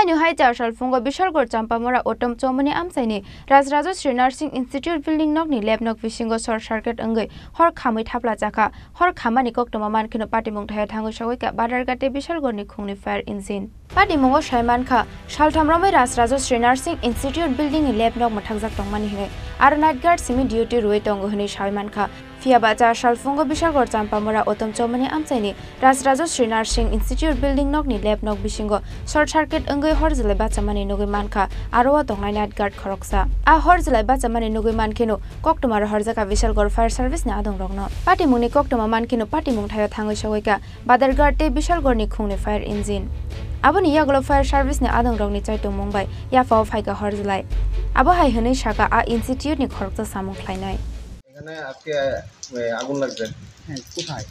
New High Jashal Fungo Bishal Gor Champamora Otom Chomani Amsaini Rajrajasri Nursing Institute Building Nok ni Lab Nok Vishingo Short Circuit Angai Hor Khamai Thapla Jaka Hor Khamani Koktoma Man Kino Party Mung Thaya Thango Shawika Badargate Bishal Gor ni Khungni Fire Engine Party Mungo Shaiman Kha Shalthamramai Rajrajasri Nursing Institute Building ni Lab Nok Mathakjak Tongmani Hine Ar Night Guard Simi Duty Ruai Tongo Hine Shaiman Kha Fiabaja Shalfungo Bishal Gor Champamora Otom Chomani Amsaini Rajrajasri Nursing Institute Building Nok ni Lab Nok Vishingo Short Circuit Angai hor jilai bachamani nugui manka aro tongnai night guard khoroksa a hor jilai bachamani nugui mankeno koktoma hor jaka Vishal Gor Fire Service ni adong rokno party mungni koktoma mankeno party mung thayo thangai sagoika Badarghat te Vishal Gor ni khungni fire engine aboni yaglo fire service ni adong rokni chaitung mungbai ya faw phaika hor jilai abo hai hene shaka a institute ni khorokta samung khlainai এখানে আজকে আগুন লাগছে হ্যাঁ কোথায়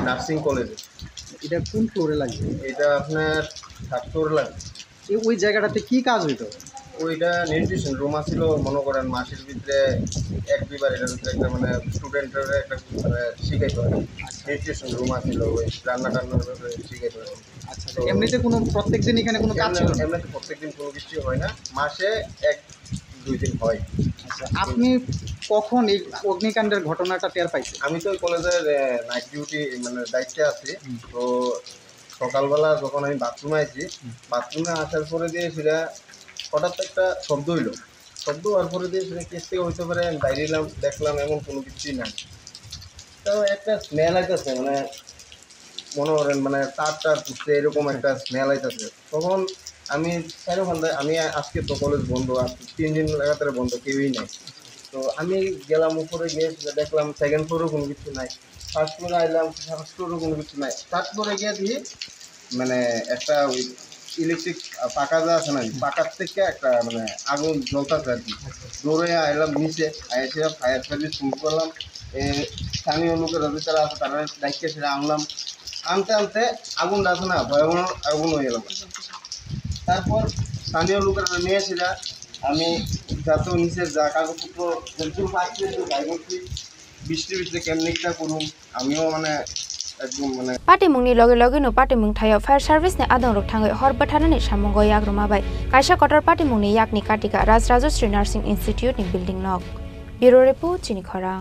nursing কলেজে এটা কোন ফ্লোরে লাগছে এটা আপনার থার্ড ফ্লোরে লাগছে ওই জায়গাটাতে কি কাজ হইতো ওইটা নিউট্রিশন রুম আছিল মনে করেন মাসের ভিতরে এক দুইবার এটার ভিতরে একটা মানে স্টুডেন্টের একটা শিখাইতে হয় নিউট্রিশন রুম আছিল ওই রান্না টান্নার ব্যাপারে শিখাইতে হয় আচ্ছা এমনিতে কোনো প্রত্যেকদিন এখানে কোনো কাজ ছিল না এমনিতে প্রত্যেকদিন কোনো কিছু হয় না মাসে এক দুই দিন হয় আচ্ছা আপনি কখন এই অগ্নিকাণ্ডের ঘটনাটা টের পাইছেন আমি তো ওই কলেজের নাইট ডিউটি মানে দায়িত্বে আছি তো সকালবেলা যখন আমি বাথরুমে আইছি বাথরুমে আসার পরে দিয়ে সেটা হঠাৎ একটা শব্দ হইলো শব্দ হওয়ার পরে দিয়ে সেটা কেস থেকে হইতে পারে আমি বাইরে এলাম দেখলাম এমন কোনো কিছুই নাই তো একটা স্মেল আইতেছে মানে মনে করেন মানে তার পুষতে এরকম একটা স্মেল আইতেছে তখন আমি ওখানটায় আমি আজকে তো কলেজ বন্ধ আজকে 3 দিন লাগাতার বন্ধ কেউই নাই তো আমি গেলাম উপরে গিয়ে দেখলাম সেকেন্ড ফ্লোরেও কোনো কিছু নাই ফার্স্ট ফ্লোরে আইলাম ফার্স্ট ফ্লোরেও কোনো কিছু নাই থার্ড ফ্লোরে গিয়ে দিয়ে মানে একটা ওই ইলেকট্রিক পাকা যা আছে না পাকার থেকে একটা মানে আগুন জ্বলতেছে আর কি দৌড়ে আইলাম নিচে এসে ফায়ার সার্ভিস ফোন করলাম স্থানীয় লোকের যারা আছে তারা দায়িত্বে সেটা আনলাম আনতে আগুনটা আছে না ভয়াবহ আগুন হয়ে গেলাম তারপর স্থানীয় লোকের নিয়ে সেটা আমি যত নিচের যা কাগজপত্র যেটুকু পাচ্ছি যাই করছি বৃষ্টি কেমনিকটা করুন আমিও মানে একদম মানে party mungni loge no party mung thayo fire service ne adong rok thangai hor bathanani samungo yagroma bai kaisa kotor party mungni yakni katika Rajrajasri Nursing Institute ni building nok bureau report chini khara